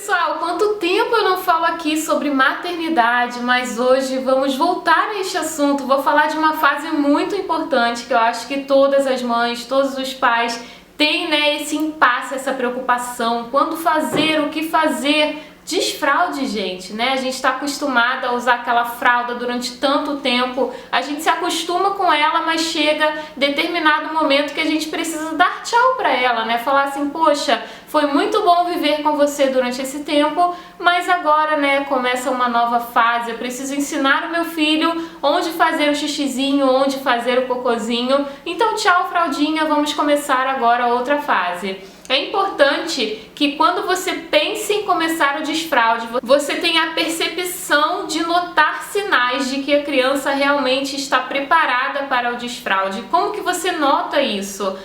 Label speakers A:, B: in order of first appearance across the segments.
A: pessoal, quanto tempo eu não falo aqui sobre maternidade, mas hoje vamos voltar a este assunto. Vou falar de uma fase muito importante que eu acho que todas as mães, todos os pais têm, né, esse impasse, essa preocupação. Quando fazer, o que fazer? Desfraude, gente, né? A gente está acostumada a usar aquela fralda durante tanto tempo, a gente se acostuma com ela, mas chega determinado momento que a gente precisa dar tchau para ela, né? Falar assim, poxa, foi muito bom viver com você durante esse tempo, mas agora, né, começa uma nova fase, eu preciso ensinar o meu filho onde fazer o xixizinho, onde fazer o cocôzinho. Então, tchau, fraldinha, vamos começar agora outra fase. É importante que quando você pense em começar o desfraude, você tenha a percepção de notar sinais de que a criança realmente está preparada para o desfraude. Como que você nota isso?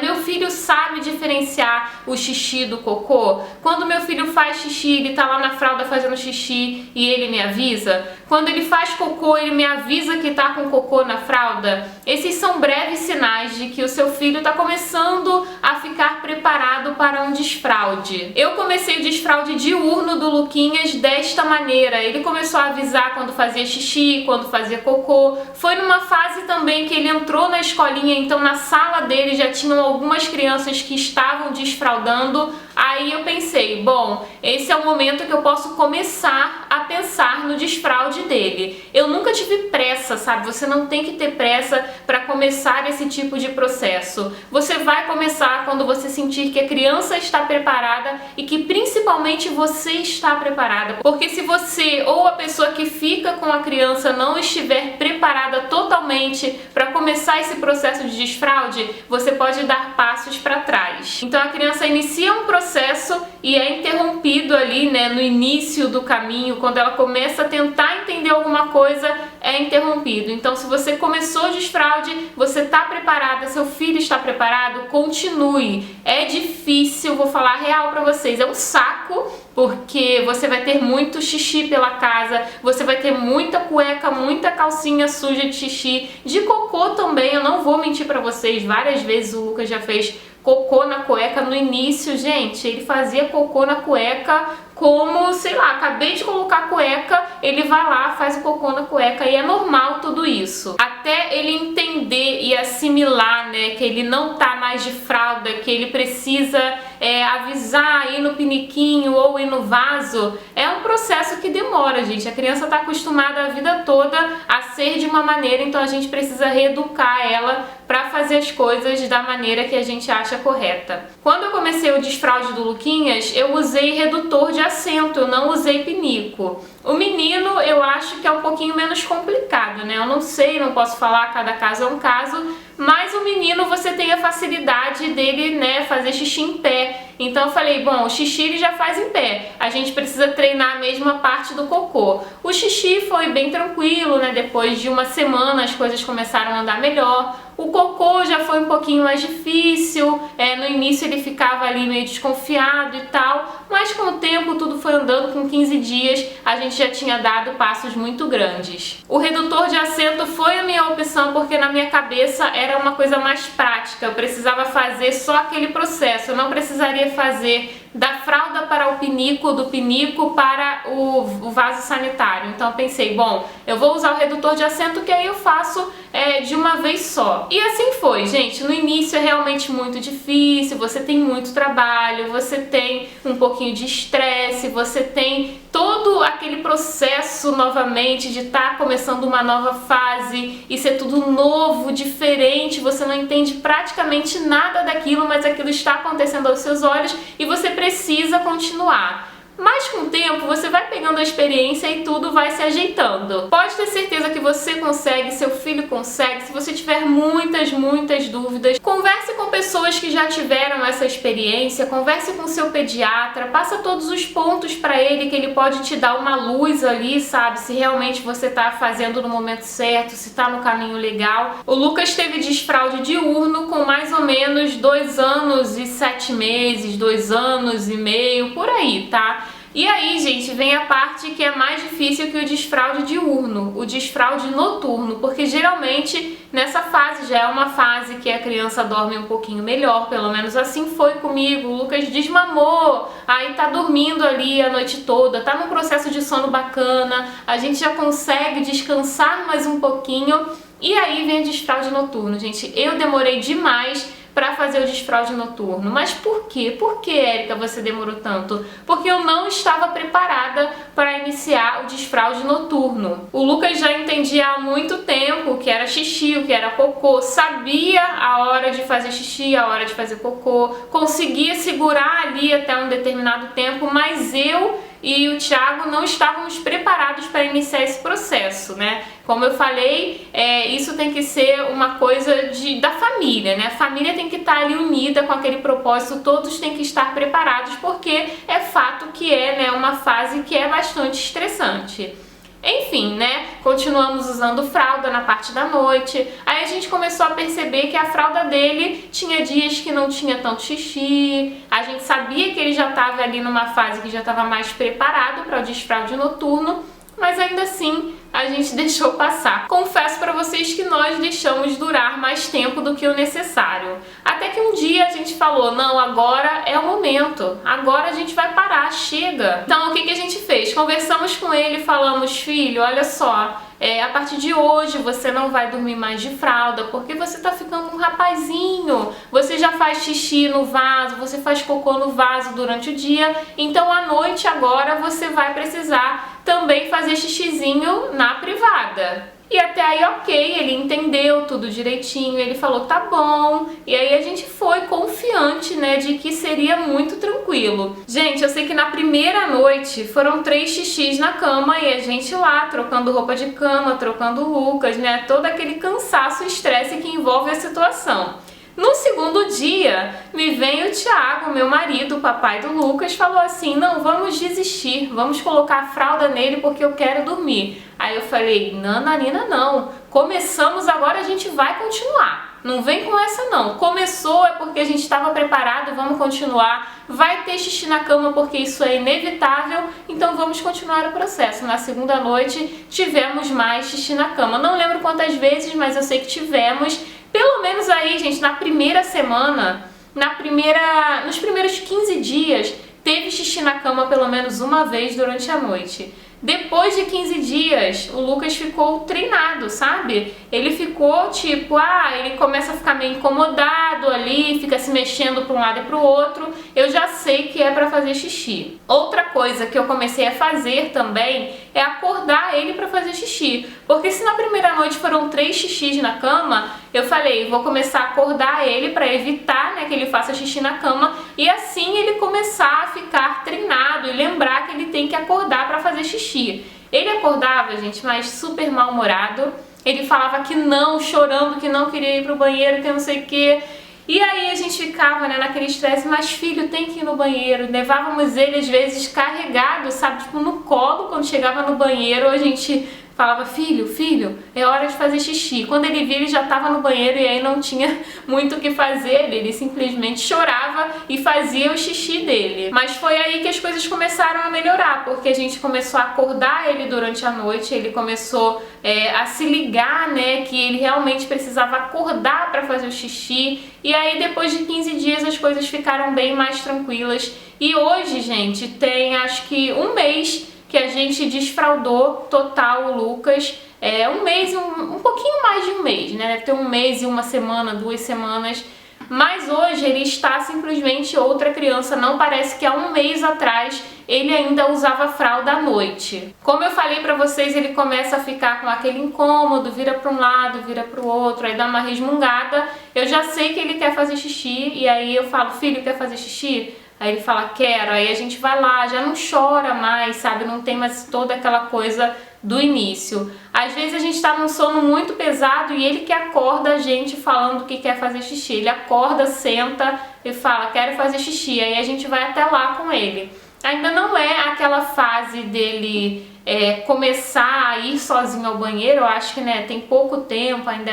A: Meu filho sabe diferenciar o xixi do cocô? Quando meu filho faz xixi, ele tá lá na fralda fazendo xixi e ele me avisa? Quando ele faz cocô, ele me avisa que tá com cocô na fralda? Esses são breves sinais de que o seu filho está começando a ficar preparado para um desfraude. Eu comecei o desfraude diurno do Luquinhas desta maneira. Ele começou a avisar quando fazia xixi, quando fazia cocô. Foi numa fase também que ele entrou na escolinha, então na sala dele já tinham algumas crianças que estavam desfraudando. Aí eu pensei, bom, esse é o momento que eu posso começar a pensar no desfraude dele. Eu nunca tive pressa, sabe? Você não tem que ter pressa para começar esse tipo de processo. Você vai começar quando você sentir que a criança está preparada e que principalmente você está preparada. Porque se você ou a pessoa que fica com a criança não estiver preparada totalmente para começar esse processo de desfraude, você pode dar passos para trás. Então a criança inicia um processo e é interrompido ali, né, no início do caminho, quando ela começa a tentar entender alguma coisa, é interrompido. Então se você começou o desfraude, você está preparada, seu filho está preparado, continue. É difícil, vou falar real para vocês, é um saco, porque você vai ter muito xixi pela casa, você vai ter muita cueca, muita calcinha suja de xixi, de cocô também. Eu não vou mentir pra vocês, várias vezes o Lucas já fez cocô na cueca no início, gente. Ele fazia cocô na cueca como, sei lá, acabei de colocar a cueca, ele vai lá, faz o cocô na cueca, e é normal tudo isso. Até ele entender e assimilar, né, que ele não tá mais de fralda, que ele precisa avisar, ir no piniquinho ou ir no vaso, é um processo que demora, gente. A criança tá acostumada a vida toda a ser de uma maneira, então a gente precisa reeducar ela para fazer as coisas da maneira que a gente acha correta. Quando eu comecei o desfraude do Luquinhas, eu usei redutor de assento, eu não usei pinico. O menino eu acho que é um pouquinho menos complicado, né? Eu não sei, não posso falar, cada caso é um caso, mas o menino você tem a facilidade dele, né, fazer xixi em pé. Então eu falei, bom, o xixi ele já faz em pé, a gente precisa treinar a mesma parte do cocô. O xixi foi bem tranquilo, né? Depois de uma semana as coisas começaram a andar melhor. O cocô já foi um pouquinho mais difícil, no início ele ficava ali meio desconfiado e tal, mas com o tempo tudo foi andando. Com 15 dias a gente já tinha dado passos muito grandes. O redutor de assento foi a minha opção porque na minha cabeça era uma coisa mais prática, eu precisava fazer só aquele processo, eu não precisaria fazer da fralda para o pinico, do pinico para o vaso sanitário. Então eu pensei, bom, eu vou usar o redutor de assento que aí eu faço de uma vez só. E assim foi, gente. No início é realmente muito difícil, você tem muito trabalho, você tem um pouquinho de estresse, você tem todo aquele processo novamente de estar começando uma nova fase e ser tudo novo, diferente, você não entende praticamente nada daquilo, mas aquilo está acontecendo aos seus olhos e você precisa continuar. Mas com o tempo você vai pegando a experiência e tudo vai se ajeitando. Pode ter certeza que você consegue, seu filho consegue. Se você tiver muitas dúvidas, converse com pessoas que já tiveram essa experiência, converse com seu pediatra, passa todos os pontos para ele que ele pode te dar uma luz ali, sabe? Se realmente você tá fazendo no momento certo, se tá no caminho legal. O Lucas teve desfraude diurno com mais ou menos 2 anos e 7 meses, 2 anos e meio, por aí, tá? E aí, gente, vem a parte que é mais difícil que o desfraude diurno, o desfraude noturno, porque geralmente nessa fase já é uma fase que a criança dorme um pouquinho melhor, pelo menos assim foi comigo. O Lucas desmamou, aí tá dormindo ali a noite toda, tá num processo de sono bacana, a gente já consegue descansar mais um pouquinho, e aí vem o desfraude noturno, gente. Eu demorei demais para fazer o desfraude noturno. Mas por quê? Por que, Érica, você demorou tanto? Porque eu não estava preparada para iniciar o desfraude noturno. O Lucas já entendia há muito tempo o que era xixi, o que era cocô, sabia a hora de fazer xixi, a hora de fazer cocô, conseguia segurar ali até um determinado tempo, mas eu e o Thiago não estávamos preparados para iniciar esse processo, né? Como eu falei, isso tem que ser uma coisa da família, né? A família tem que estar ali unida com aquele propósito, todos têm que estar preparados, porque é fato que né, uma fase que é bastante estressante. Enfim, né, continuamos usando fralda na parte da noite, aí a gente começou a perceber que a fralda dele tinha dias que não tinha tanto xixi, a gente sabia que ele já estava ali numa fase que já estava mais preparado para o desfraude noturno, mas ainda assim a gente deixou passar. Confesso para vocês que nós deixamos durar mais tempo do que o necessário. Até que um dia a gente falou, não, agora é o momento, agora a gente vai parar, chega. Então o que a gente fez? Conversamos com ele e falamos, filho, olha só, a partir de hoje você não vai dormir mais de fralda, porque você tá ficando um rapazinho, você já faz xixi no vaso, você faz cocô no vaso durante o dia, então à noite agora você vai precisar também fazer xixizinho na privada. E até aí ok, ele entendeu tudo direitinho, ele falou tá bom, e aí a gente foi confiante, né, de que seria muito tranquilo. Gente, eu sei que na primeira noite foram 3 xixis na cama e a gente lá trocando roupa de cama, trocando o Lucas, né, todo aquele cansaço e estresse que envolve a situação. No segundo dia, me vem o Thiago, meu marido, o papai do Lucas, falou assim, não, vamos desistir, vamos colocar a fralda nele porque eu quero dormir. Aí eu falei, nananina não, começamos agora, a gente vai continuar. Não vem com essa não, começou é porque a gente estava preparado, vamos continuar, vai ter xixi na cama porque isso é inevitável, então vamos continuar o processo. Na segunda noite tivemos mais xixi na cama, não lembro quantas vezes, mas eu sei que tivemos. Pelo menos aí, gente, na primeira semana, nos primeiros 15 dias, teve xixi na cama pelo menos uma vez durante a noite. Depois de 15 dias, o Lucas ficou treinado, sabe? Ele ficou tipo, ele começa a ficar meio incomodado ali, fica se mexendo para um lado e para o outro. Eu já sei que é para fazer xixi. Outra coisa que eu comecei a fazer também é acordar ele para fazer xixi. Porque se na primeira noite foram 3 xixis na cama, eu falei, vou começar a acordar ele para evitar, né, que ele faça xixi na cama e assim ele começar a ficar treinado e lembrar que ele tem que acordar para fazer xixi. Ele acordava, gente, mas super mal-humorado. Ele falava que não, chorando, que não queria ir pro banheiro, que não sei o quê. E aí a gente ficava, né, naquele estresse, mas filho, tem que ir no banheiro. Levávamos ele às vezes carregado, sabe, tipo no colo. Quando chegava no banheiro, a gente falava, filho, é hora de fazer xixi. Quando ele via, ele já estava no banheiro e aí não tinha muito o que fazer. Ele simplesmente chorava e fazia o xixi dele. Mas foi aí que as coisas começaram a melhorar, porque a gente começou a acordar ele durante a noite, ele começou a se ligar, né, que ele realmente precisava acordar para fazer o xixi. E aí depois de 15 dias as coisas ficaram bem mais tranquilas. E hoje, gente, tem acho que um mês que a gente desfraldou total o Lucas, um mês, um pouquinho mais de um mês, né? Deve ter um mês e uma semana, 2 semanas, mas hoje ele está simplesmente outra criança, não parece que há um mês atrás ele ainda usava fralda à noite. Como eu falei pra vocês, ele começa a ficar com aquele incômodo, vira pra um lado, vira pro outro, aí dá uma resmungada, eu já sei que ele quer fazer xixi, e aí eu falo, filho, quer fazer xixi? Aí ele fala, quero, aí a gente vai lá, já não chora mais, sabe, não tem mais toda aquela coisa do início. Às vezes a gente tá num sono muito pesado e ele que acorda a gente falando que quer fazer xixi. Ele acorda, senta e fala, quero fazer xixi, aí a gente vai até lá com ele. Ainda não é aquela fase dele começar a ir sozinho ao banheiro, eu acho que, né, tem pouco tempo, ainda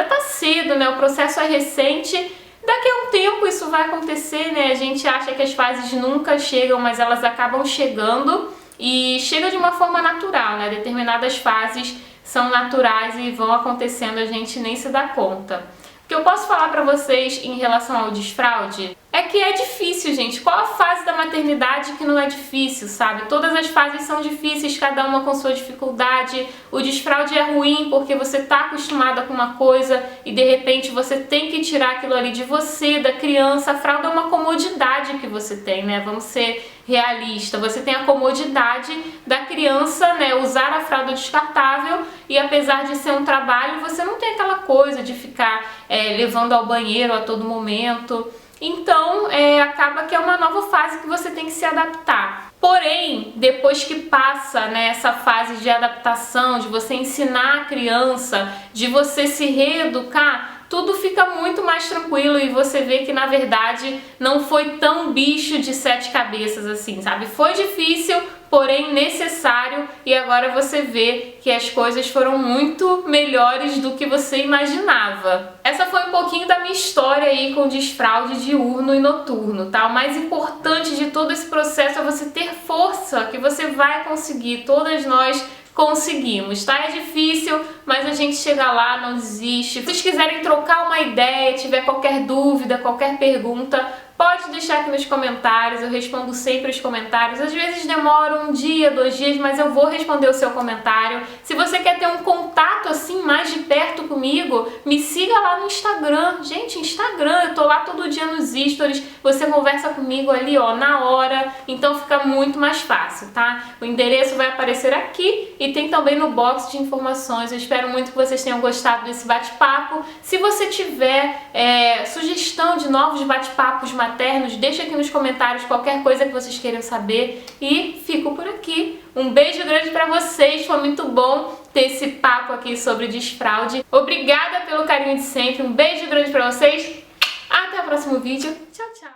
A: tá cedo, né, o processo é recente. Daqui a um tempo isso vai acontecer, né? A gente acha que as fases nunca chegam, mas elas acabam chegando e chega de uma forma natural, né? Determinadas fases são naturais e vão acontecendo, a gente nem se dá conta. O que eu posso falar pra vocês em relação ao desfraude é que é difícil, gente. Qual a fase da maternidade que não é difícil, sabe? Todas as fases são difíceis, cada uma com sua dificuldade. O desfraude é ruim porque você tá acostumada com uma coisa e de repente você tem que tirar aquilo ali de você, da criança. A fralda é uma comodidade que você tem, né? Vamos ser realista. Você tem a comodidade da criança, né, usar a fralda descartável e apesar de ser um trabalho, você não tem aquela coisa de ficar levando ao banheiro a todo momento. Então, acaba que é uma nova fase que você tem que se adaptar. Porém, depois que passa, né, essa fase de adaptação, de você ensinar a criança, de você se reeducar, tudo fica muito mais tranquilo e você vê que na verdade não foi tão bicho de 7 cabeças assim, sabe? Foi difícil, porém necessário, e agora você vê que as coisas foram muito melhores do que você imaginava. Essa foi um pouquinho da minha história aí com desfraude diurno e noturno, tá? O mais importante de todo esse processo é você ter força, que você vai conseguir, todas nós conseguimos, tá? É difícil, mas a gente chega lá, não desiste. Se vocês quiserem trocar uma ideia, tiver qualquer dúvida, qualquer pergunta, pode deixar aqui nos comentários, eu respondo sempre os comentários. Às vezes demora um dia, 2 dias, mas eu vou responder o seu comentário. Se você quer ter um contato assim mais de perto comigo, me siga lá no Instagram. Gente, Instagram, eu tô lá todo dia nos stories, você conversa comigo ali, ó, na hora, então fica muito mais fácil, tá? O endereço vai aparecer aqui e tem também no box de informações. Eu espero muito que vocês tenham gostado desse bate-papo. Se você tiver sugestão de novos bate-papos maternos, deixa aqui nos comentários qualquer coisa que vocês queiram saber e fico por aqui. Um beijo grande pra vocês, foi muito bom ter esse papo aqui sobre desfraude. Obrigada pelo carinho de sempre, um beijo grande pra vocês, até o próximo vídeo, tchau, tchau!